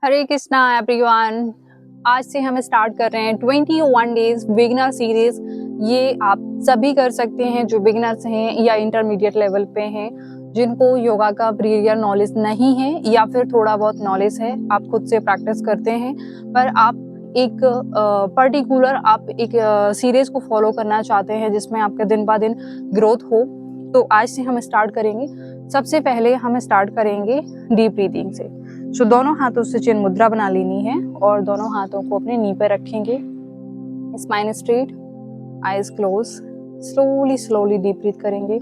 हरे Krishna everyone. आज से हम स्टार्ट कर रहे हैं 21 डेज बिगिनर सीरीज। ये आप सभी कर सकते हैं जो बिगिनर्स हैं या इंटरमीडिएट लेवल पे हैं, जिनको योगा का प्रीवियर नॉलेज नहीं है या फिर थोड़ा बहुत नॉलेज है, आप खुद से प्रैक्टिस करते हैं पर आप एक पर्टिकुलर एक सीरीज को फॉलो करना चाहते हैं जिसमें आपका दिन ब दिन ग्रोथ हो। तो आज से हम स्टार्ट करेंगे। सबसे पहले हम स्टार्ट करेंगे डीप ब्रीदिंग से। दोनों हाथों से चिन्ह मुद्रा बना लेनी है और दोनों हाथों को अपने नी पे रखेंगे। Spine straight, eyes close. Slowly slowly deep breath करेंगे।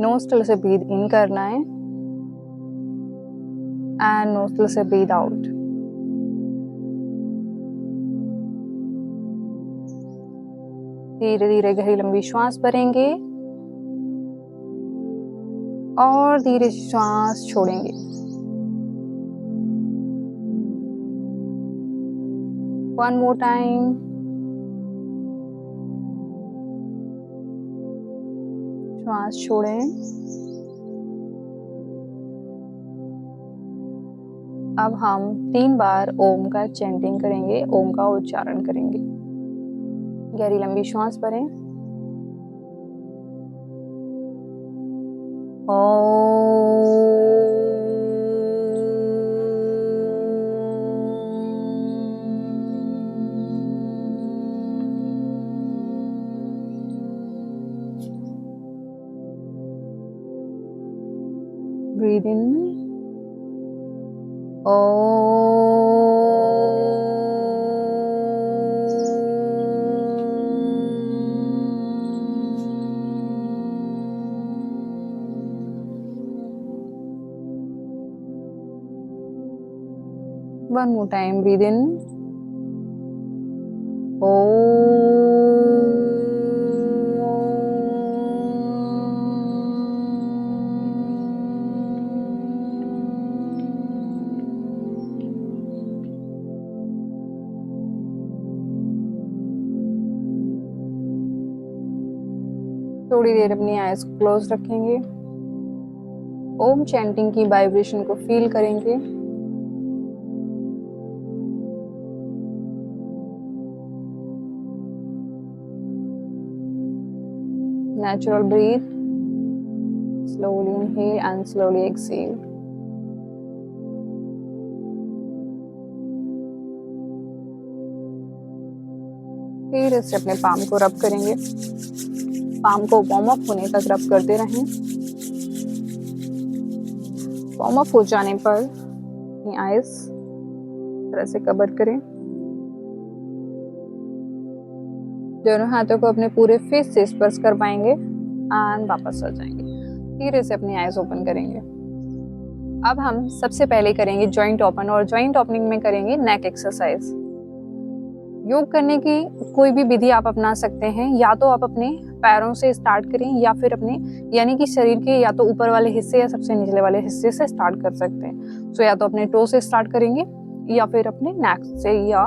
नोस्ट्रल से ब्रीथ इन करना है एंड नोस्ट्रल से ब्रीथ आउट। धीरे धीरे गहरी लंबी श्वास भरेंगे और धीरे श्वास छोड़ेंगे। One more time. श्वास छोड़ें। अब हम 3 बार ओम का चैंटिंग करेंगे, ओम का उच्चारण करेंगे। गहरी लंबी श्वास भरें। Breathe in. One more time, breathe in. थोड़ी देर अपनी आईज को क्लोज रखेंगे। ओम चैंटिंग की वाइब्रेशन को फील करेंगे। Natural breathe. Slowly inhale and slowly exhale. फिर इससे अपने पाम को रब करेंगे। पाम को वार्म अप होने तक रब करते रहें। वार्म अप हो जाने पर अपनी आईज तरह से कवर करें। दोनों हाथों को अपने पूरे फेस से स्पर्श कर पाएंगे एंड वापस आ जाएंगे। धीरे से अपनी आईज ओपन करेंगे। अब हम सबसे पहले करेंगे जॉइंट ओपन और जॉइंट ओपनिंग में करेंगे नेक एक्सरसाइज। योग करने की कोई भी विधि आप अपना सकते हैं, या तो आप अपने पैरों से स्टार्ट करें या फिर अपने यानी कि शरीर के या तो ऊपर वाले हिस्से या सबसे निचले वाले हिस्से से स्टार्ट कर सकते हैं। या तो अपने टो से स्टार्ट करेंगे या फिर अपने नेक से, या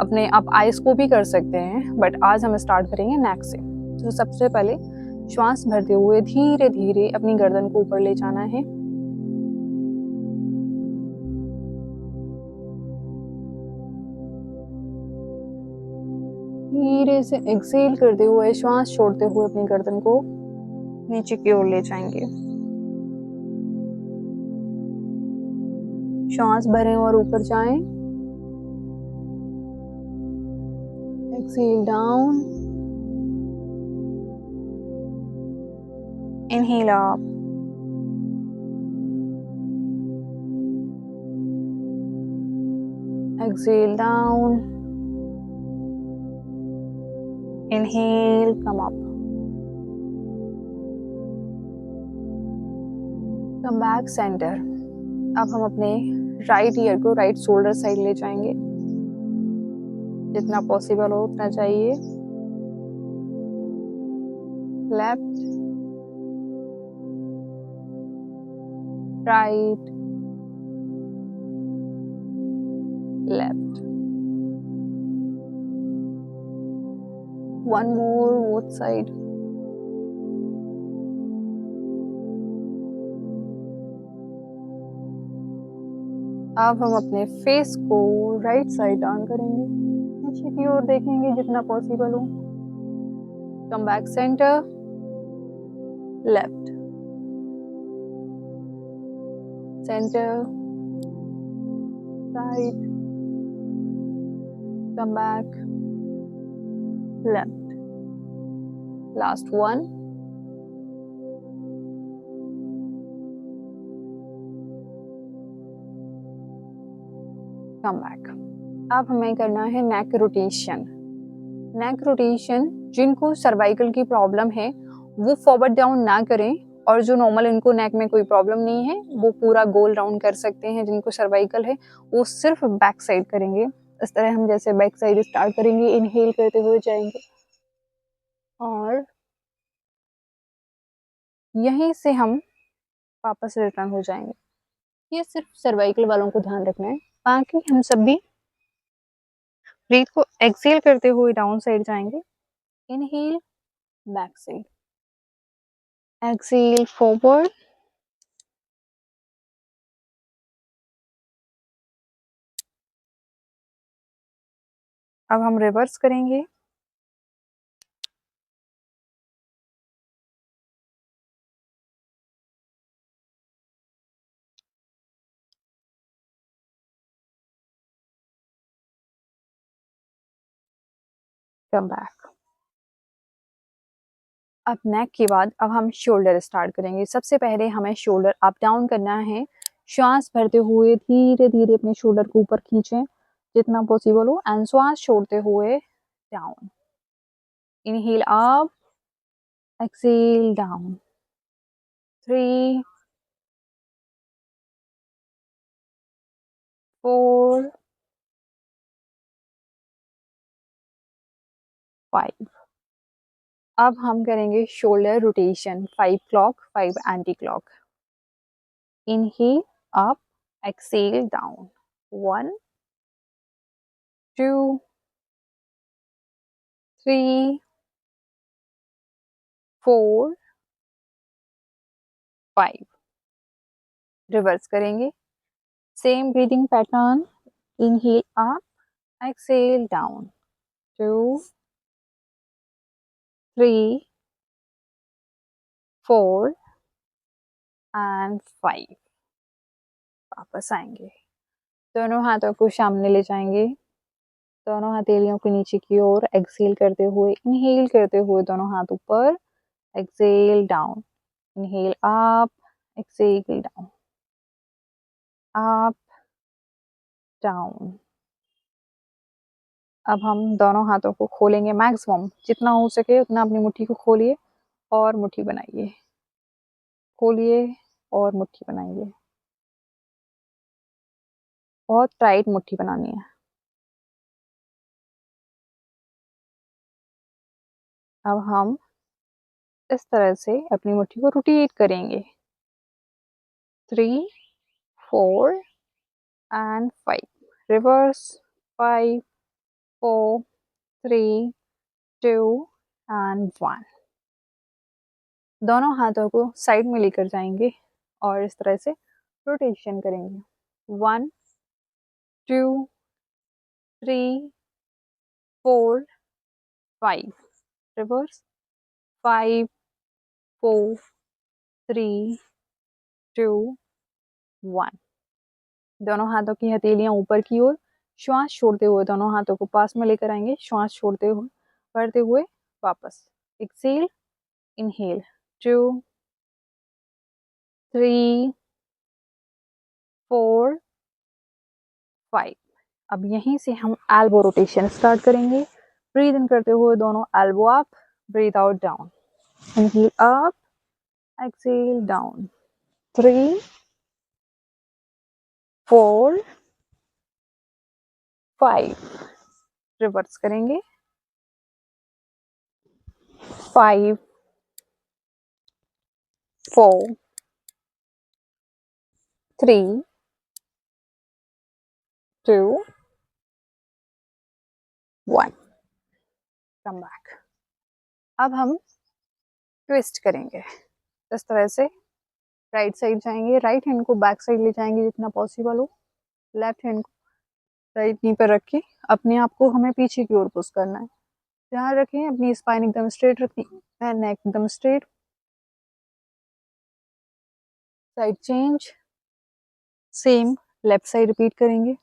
अपने आप आईज को भी कर सकते हैं, बट आज हम स्टार्ट करेंगे नेक से। तो सबसे पहले श्वास भरते हुए धीरे धीरे अपनी गर्दन को ऊपर ले जाना है। धीरे से एक्सेल करते हुए श्वास छोड़ते हुए अपनी गर्दन को नीचे की ओर ले जाएंगे। श्वास भरें और ऊपर जाएं। Excel down, inhale up, exhale down, inhale, come up, come back center। अब हम अपने राइट ईयर को राइट शोल्डर साइड ले जाएंगे, जितना पॉसिबल हो उतना चाहिए। Left, right, left. One more, both side। अब हम अपने फेस को राइट साइड टर्न करेंगे, नीचे की ओर देखेंगे जितना पॉसिबल हो। Come back centre, left, centre, right, come back, left, last one, कम बैक। अब हमें करना है नेक रोटेशन। नेक रोटेशन, जिनको सर्वाइकल की प्रॉब्लम है वो फॉरवर्ड डाउन ना करें, और जो नॉर्मल इनको नेक में कोई प्रॉब्लम नहीं है वो पूरा गोल राउंड कर सकते हैं। जिनको सर्वाइकल है वो सिर्फ बैक साइड करेंगे। इस तरह हम जैसे बैक साइड स्टार्ट करेंगे, इनहेल करते हुए जाएंगे और यहीं से हम वापस रिटर्न हो जाएंगे। ये सिर्फ सर्वाइकल वालों को ध्यान रखना है। बाकी हम सब भी ब्रीथ को एक्सेल करते हुए डाउन साइड जाएंगे। Inhale, back side, exhale forward, अब हम रिवर्स करेंगे। Come back. अब नेक के बाद अब हम शोल्डर स्टार्ट करेंगे। सबसे पहले हमें शोल्डर अप डाउन करना है। श्वास भरते हुए धीरे धीरे अपने शोल्डर को ऊपर खींचें जितना पॉसिबल हो, एंड श्वास छोड़ते हुए down. Inhale up, exhale down. 3, 4, 5। अब हम करेंगे shoulder rotation 5 clock 5 anti clock. Inhale up, exhale down. 1, 2, 3, 4, 5। Reverse करेंगे। Same breathing pattern. Inhale up, exhale down. 2, 3, 4 and 5। वापस आएंगे। दोनों हाथों को सामने ले जाएंगे। दोनों हथेलियों को नीचे की ओर एक्सेल करते हुए, इनहेल करते हुए दोनों हाथ ऊपर, Excel down. Inhale up, exhale down, up, down. अब हम दोनों हाथों को खोलेंगे, मैक्सिमम जितना हो सके उतना अपनी मुट्ठी को खोलिए और मुट्ठी बनाइए। खोलिए और मुट्ठी बनाइए। बहुत टाइट मुट्ठी बनानी है। अब हम इस तरह से अपनी मुट्ठी को रोटेट करेंगे। 3, 4 एंड 5। रिवर्स। 5, 4, 3, 2 एंड 1। दोनों हाथों को साइड में लेकर जाएंगे और इस तरह से रोटेशन करेंगे। 1, 2, 3, 4, 5। रिवर्स। 5, 4, 3, 2, 1। दोनों हाथों की हथेलियां ऊपर की ओर, श्वास छोड़ते हुए दोनों हाथों को पास में लेकर आएंगे। श्वास छोड़ते हुए, भरते हुए वापस। Exhale, inhale. 2, 3, 4, 5। अब यहीं से हम एल्बो रोटेशन स्टार्ट करेंगे। ब्रीद इन करते हुए दोनों elbow up, breathe out down. Inhale up, exhale down. 3, 4, 5। Reverse करेंगे। 5, 4, 3, 2, 1। Come back. अब हम ट्विस्ट करेंगे इस तरह से। राइट साइड जाएंगे, राइट हैंड को बैक साइड ले जाएंगे जितना पॉसिबल हो। लेफ्ट हैंड को राइट नी पर रख के अपने आप को हमें पीछे की ओर पुश करना है। ध्यान रखें अपनी स्पाइन एकदम स्ट्रेट रखनी है, नेक एकदम straight. Side change, same left side repeat करेंगे।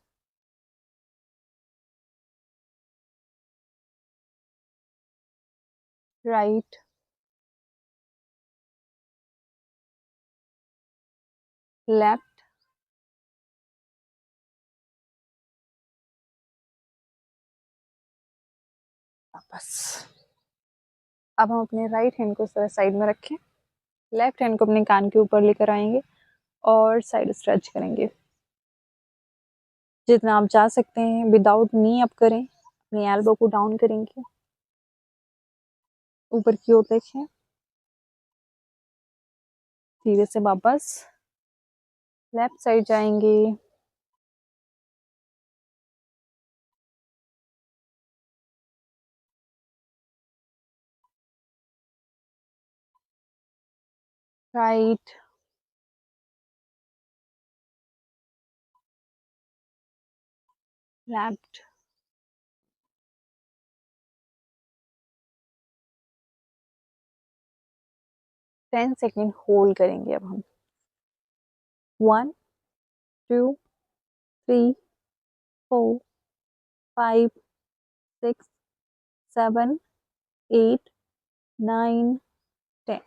राइट, लेफ्ट, वापस। अब हम अपने राइट हैंड को साइड में रखें, लेफ्ट हैंड को अपने कान के ऊपर लेकर आएंगे और साइड स्ट्रेच करेंगे जितना आप जा सकते हैं। विदाउट नी अप करें, अपनी एल्बो को डाउन करेंगे, ऊपर की ओर देखें, धीरे से वापस लेफ्ट साइड जाएंगे। राइट, लेफ्ट, 10 सेकेंड होल्ड करेंगे। अब हम 1 2 3 4 5 6 7 8 9 10।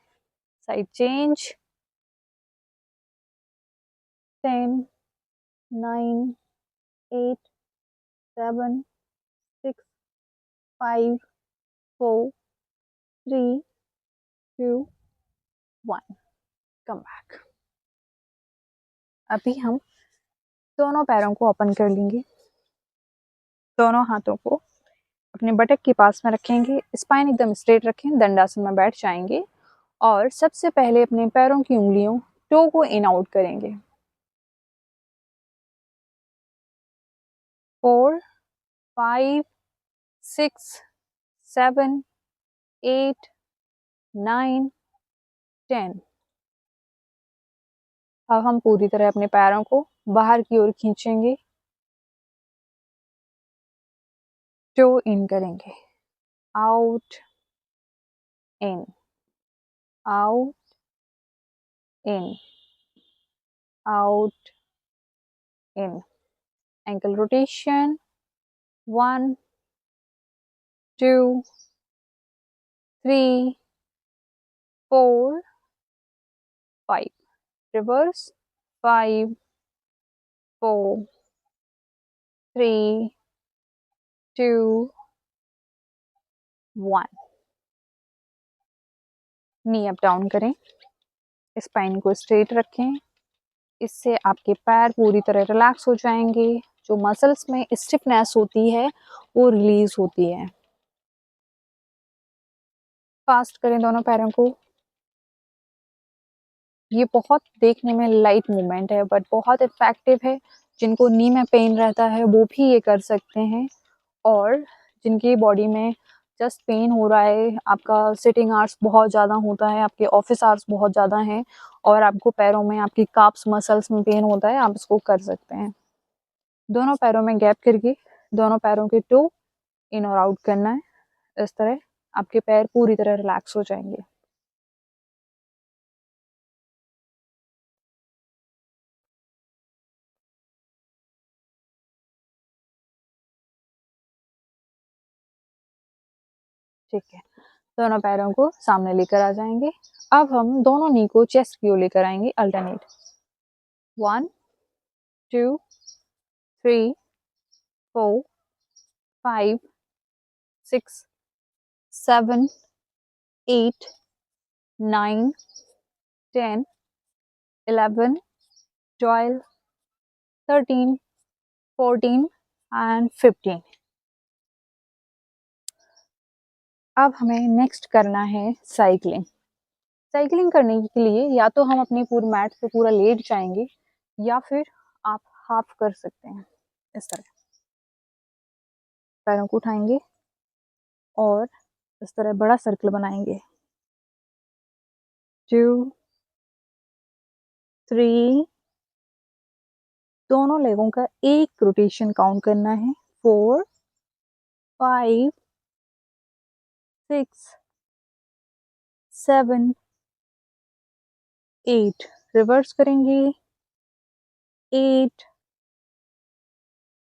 Side change, 10 9 8 7 6 5 4 3 2 1। Come back. अभी हम दोनों पैरों को ओपन कर लेंगे, दोनों हाथों को अपने बटक के पास में रखेंगे, स्पाइन एकदम स्ट्रेट रखें, दंडासन में बैठ जाएंगे और सबसे पहले अपने पैरों की उंगलियों टो को इन आउट करेंगे। 4 5 6 7 8 9 10। अब हम पूरी तरह अपने पैरों को बाहर की ओर खींचेंगे, टो इन करेंगे, out in, out in, out in. Ankle rotation, 1 2 3 4 5। Reverse, 5 4 3 2 1। Knee up down करें, स्पाइन को स्ट्रेट रखें, इससे आपके पैर पूरी तरह रिलैक्स हो जाएंगे, जो मसल्स में स्टिफनेस होती है वो रिलीज होती है। फास्ट करें दोनों पैरों को। ये बहुत देखने में लाइट मूवमेंट है बट बहुत इफेक्टिव है। जिनको नी में पेन रहता है वो भी ये कर सकते हैं, और जिनकी बॉडी में जस्ट पेन हो रहा है, आपका सिटिंग आवर्स बहुत ज़्यादा होता है, आपके ऑफिस आवर्स बहुत ज़्यादा हैं और आपको पैरों में आपकी काप्स मसल्स में पेन होता है, आप इसको कर सकते हैं। दोनों पैरों में गैप करके दोनों पैरों के टो इन और आउट करना है। इस तरह आपके पैर पूरी तरह रिलैक्स हो जाएंगे। ठीक है, दोनों पैरों को सामने लेकर आ जाएंगे। अब हम दोनों नी को चेस्ट की ओर लेकर आएंगे, अल्टरनेट। 1 2 3 4 5 6 7 8 9 10 11 12 13 14 एंड 15। अब हमें नेक्स्ट करना है साइकिलिंग। साइकिलिंग करने के लिए या तो हम अपनी पूरी मैट पे पूरा लेट जाएंगे या फिर आप हाफ कर सकते हैं। इस तरह पैरों को उठाएंगे और इस तरह बड़ा सर्कल बनाएंगे। 2 3 दोनों लेगों का एक रोटेशन काउंट करना है। 4 5 6 7 8 रिवर्स करेंगे। 8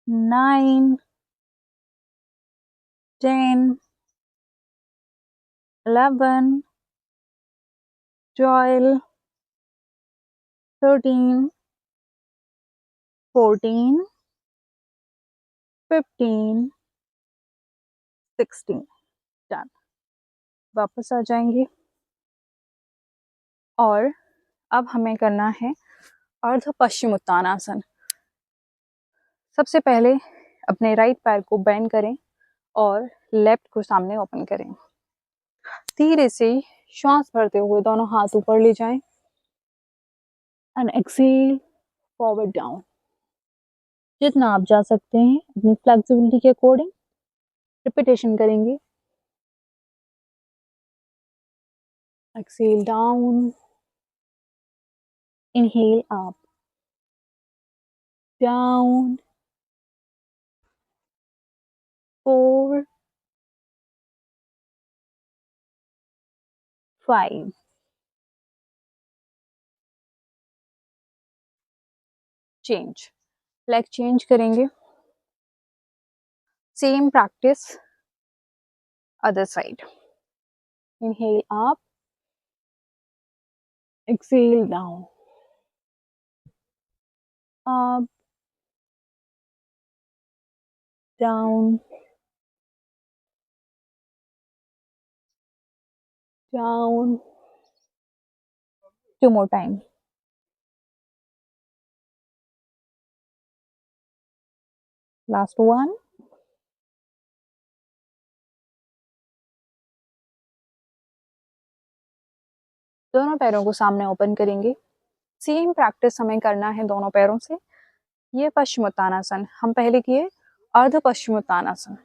9 10 11 12 13 14 15 16 डन। वापस आ जाएंगे और अब हमें करना है अर्ध पश्चिमोत्तानासन। सबसे पहले अपने राइट पैर को बेंड करें और लेफ्ट को सामने ओपन करें। धीरे से श्वास भरते हुए दोनों हाथ ऊपर ले जाएं एंड एक्सेल फॉरवर्ड डाउन। जितना आप जा सकते हैं अपनी फ्लेक्सिबिलिटी के अकॉर्डिंग रिपीटेशन करेंगे। Exhale down, inhale up, down, 4 5 change. Leg change करेंगे। Same practice other side. Inhale up, exhale down, up, down, down. 2 more time. Last one. दोनों पैरों को सामने ओपन करेंगे। सेम प्रैक्टिस हमें करना है दोनों पैरों से। ये पश्चिमोत्तानासन हम पहले किए अर्ध पश्चिमोत्तानासन।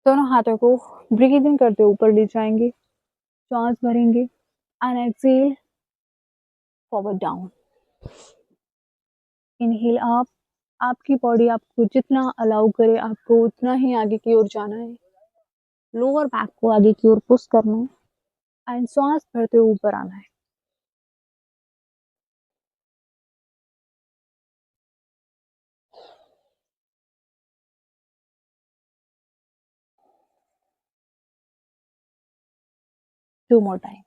दोनों हाथों को ब्रीथ इन करते ऊपर ले जाएंगे, श्वास भरेंगे and exhale forward down. Inhale up, आपकी बॉडी आपको जितना अलाउ करे आपको उतना ही आगे की ओर जाना है। लोअर बैक को आगे की ओर पुश करना है एंड श्वास भरते ऊपर आना है। Two more time.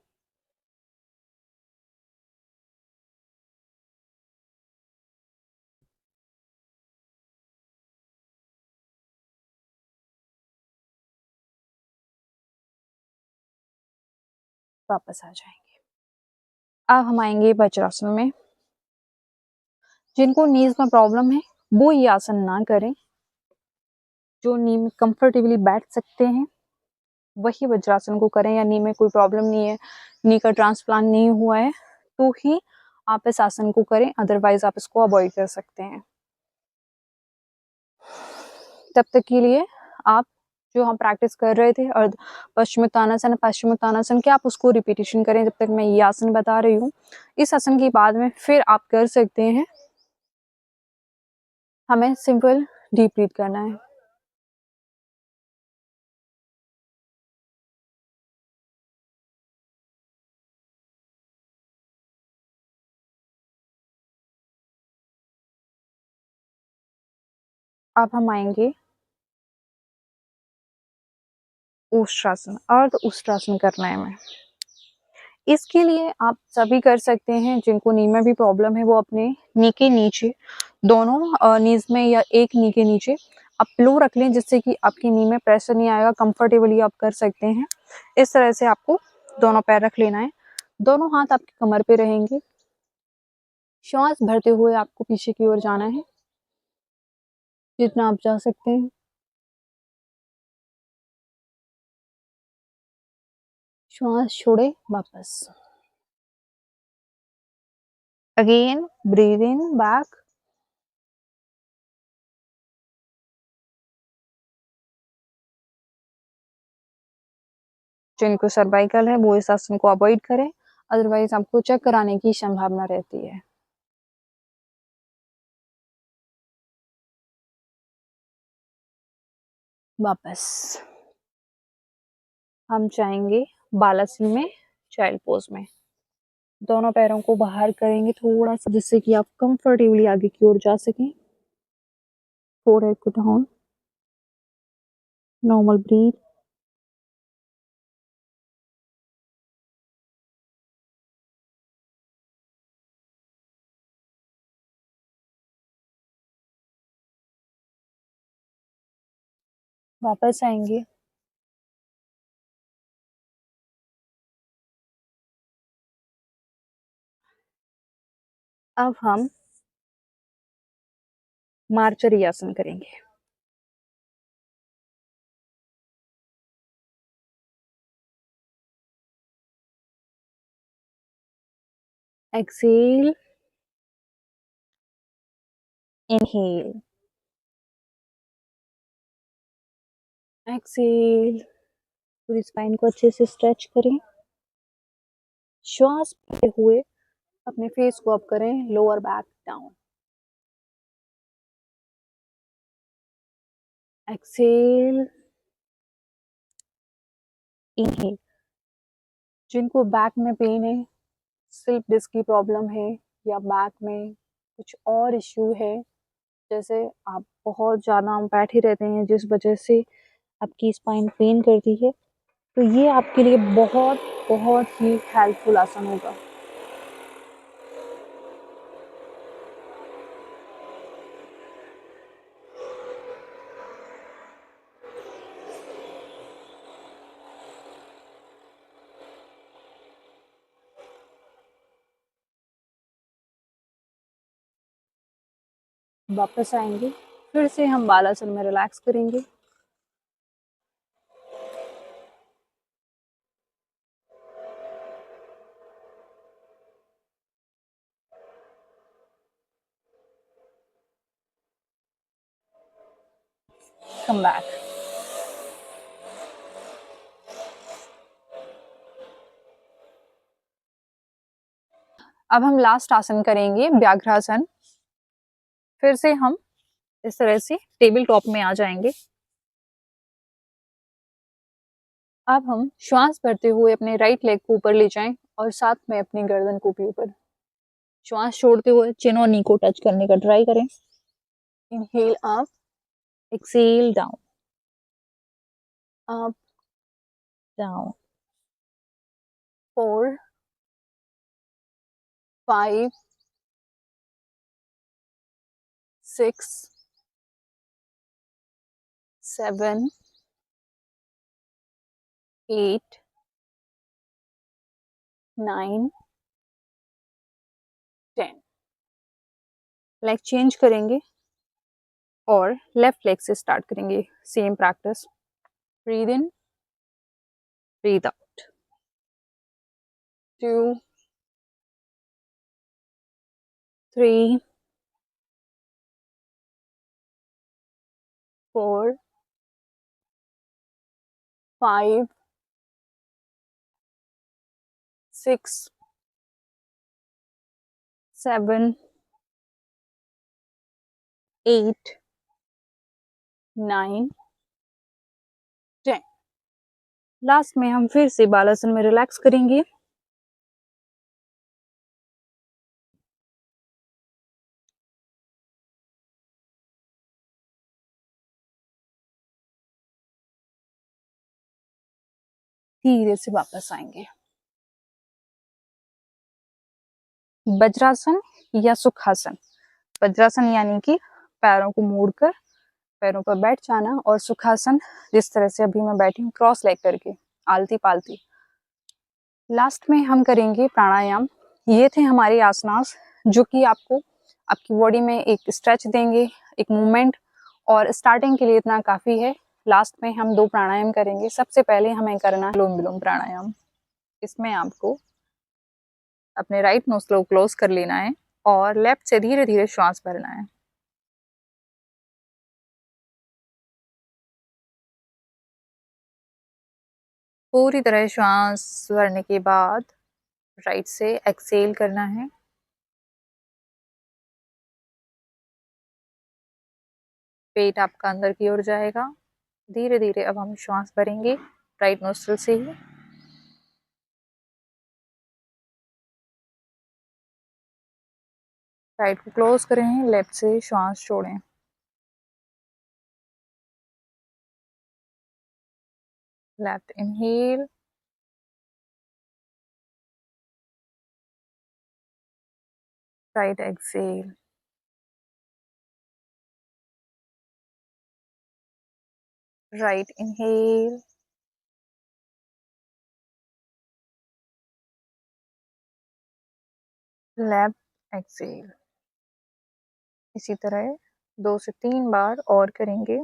वापस आ जाएंगे। अब हम आएंगे वज्रासन में। जिनको नीज में प्रॉब्लम है वो ये आसन ना करें। जो नी में कंफर्टेबली बैठ सकते हैं वही वज्रासन को करें, या नी में कोई प्रॉब्लम नहीं है, नी का ट्रांसप्लांट नहीं हुआ है तो ही आप इस आसन को करें, अदरवाइज आप इसको अवॉइड कर सकते हैं। तब तक के लिए आप जो हम प्रैक्टिस कर रहे थे अर्ध पश्चिमोत्तानासन के आप उसको रिपीटेशन करें जब तक मैं ये आसन बता रही हूँ। इस आसन के बाद में फिर आप कर सकते हैं। हमें सिंपल डीप ब्रीथ करना है। अब हम आएंगे उष्ट्रासन। अर्ध उष्ट्रासन करना है हमें। इसके लिए आप सभी कर सकते हैं। जिनको नी में भी प्रॉब्लम है वो अपने नी के नीचे, दोनों नीज में या एक नी के नीचे आप पिलो रख लें, जिससे कि आपकी नी में प्रेशर नहीं आएगा। कंफर्टेबली आप कर सकते हैं। इस तरह से आपको दोनों पैर रख लेना है। दोनों हाथ आपकी कमर पे रहेंगे। श्वास भरते हुए आपको पीछे की ओर जाना है जितना आप जा सकते हैं। श्वास छोड़े, वापस। अगेन ब्रीथ इन बैक, जिनको सर्वाइकल है वो इस आसन को अवॉइड करें, अदरवाइज आपको चेक कराने की संभावना रहती है। वापस हम जाएंगे बालासन में, चाइल्ड पोज में। दोनों पैरों को बाहर करेंगे थोड़ा सा, जिससे कि आप कंफर्टेबली आगे की ओर जा सकें। फोरहेड को डाउन, नॉर्मल ब्रीथ। वापस आएंगे। अब हम मार्चरी आसन करेंगे। Exhale, inhale, exhale. पूरी स्पाइन को अच्छे से स्ट्रेच करें। श्वास लेते हुए अपने फेस को अप करें, lower back down. Exhale, inhale. जिनको बैक में पेन है, स्लिप डिस्क की प्रॉब्लम है, या बैक में कुछ और इश्यू है, जैसे आप बहुत ज़्यादा बैठे रहते हैं जिस वजह से आपकी स्पाइन पेन करती है, तो ये आपके लिए बहुत बहुत ही हेल्पफुल आसन होगा। वापस आएंगे, फिर से हम बालासन में रिलैक्स करेंगे। Come back. अब हम लास्ट आसन करेंगे, व्याघ्रासन। फिर से हम इस तरह से टेबल टॉप में आ जाएंगे। अब हम श्वास भरते हुए अपने राइट लेग को ऊपर ले जाएं और साथ में अपनी गर्दन को भी ऊपर। श्वास छोड़ते हुए चिन और नी को टच करने का ट्राई करें। Inhale up, exhale down, up, down. 4, 5, 6, 7, 8, 9, 10। Leg change करेंगे और लेफ्ट लेग से स्टार्ट करेंगे। Same practice. Breathe in, breathe out. 2, 3, 4, 5, 6, 7, 8, 9, 10। Last में हम फिर से बालासन में रिलैक्स करेंगे। धीरे से वापस आएंगे। वज्रासन या सुखासन। वज्रासन यानी कि पैरों को मोड़कर पैरों पर बैठ जाना, और सुखासन जिस तरह से अभी मैं बैठी हूँ, क्रॉस लेग करके, आलती पालती। लास्ट में हम करेंगे प्राणायाम। ये थे हमारे आसनास, जो कि आपको आपकी बॉडी में एक स्ट्रेच देंगे, एक मूवमेंट, और स्टार्टिंग के लिए इतना काफ़ी है। लास्ट में हम 2 प्राणायाम करेंगे। सबसे पहले हमें करना है अनुलोम विलोम प्राणायाम। इसमें आपको अपने राइट नोस्ट्रिल को क्लोज कर लेना है और लेफ्ट से धीरे धीरे श्वास भरना है। पूरी तरह श्वास भरने के बाद राइट से एक्सेल करना है। पेट आपका अंदर की ओर जाएगा। धीरे धीरे अब हम श्वास भरेंगे राइट नोस्ट्रल से ही। राइट को क्लोज करें, लेफ्ट से श्वास छोड़ें। Left inhale, right exhale. Right inhale, left exhale. इसी तरह 2 से 3 बार और करेंगे।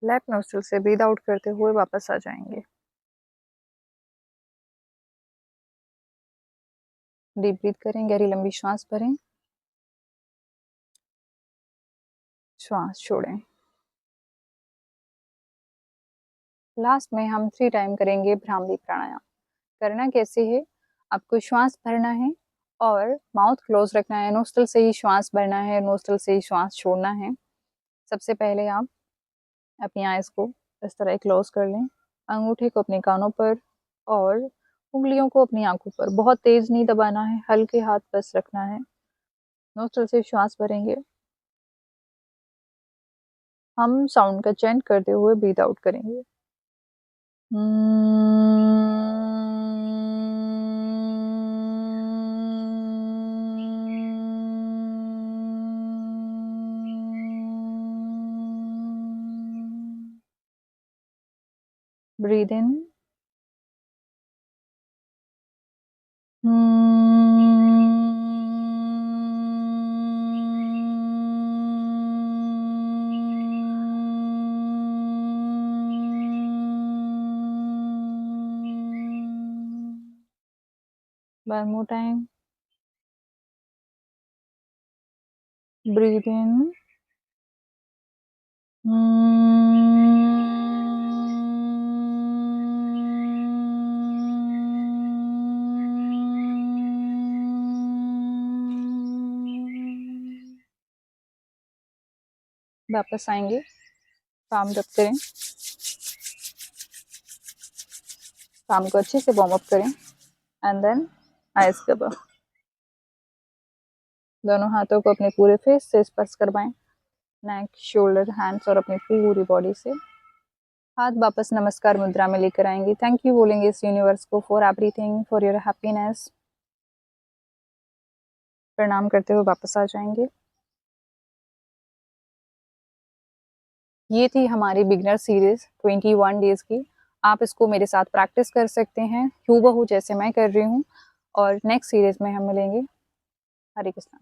लेफ्ट नोस्ट्रल से ब्रीद आउट करते हुए वापस आ जाएंगे। डीप ब्रीथ करें, गहरी लंबी श्वास भरें, श्वास छोड़ें। लास्ट में हम 3 टाइम करेंगे भ्रामरी प्राणायाम। करना कैसे है, आपको श्वास भरना है और माउथ क्लोज रखना है, नोस्ट्रल से ही श्वास भरना है, नोस्ट्रल से ही श्वास छोड़ना है। सबसे पहले आप अपनी आइज को इस तरह क्लोज कर लें, अंगूठे को अपने कानों पर और उंगलियों को अपनी आंखों पर, बहुत तेज नहीं दबाना है, हल्के हाथ बस रखना है। नोस्ट्रल से श्वास भरेंगे, हम साउंड का चेंट करते हुए ब्रीथ आउट करेंगे। Breathe in. One more time. Breathe in. वापस आएंगे, पाम रब करें, पाम को अच्छे से वार्म अप करें एंड देन आइज कवर। दोनों हाथों को अपने पूरे फेस से स्पर्श करवाएं, नेक, शोल्डर, हैंड्स और अपनी पूरी बॉडी से। हाथ वापस नमस्कार मुद्रा में लेकर आएंगे। थैंक यू बोलेंगे इस यूनिवर्स को for everything, for your happiness. प्रणाम करते हुए वापस आ जाएंगे। ये थी हमारी बिगनर सीरीज 21 डेज की। आप इसको मेरे साथ प्रैक्टिस कर सकते हैं हूबहू जैसे मैं कर रही हूँ, और नेक्स्ट सीरीज में हम मिलेंगे। हरे कृष्णा।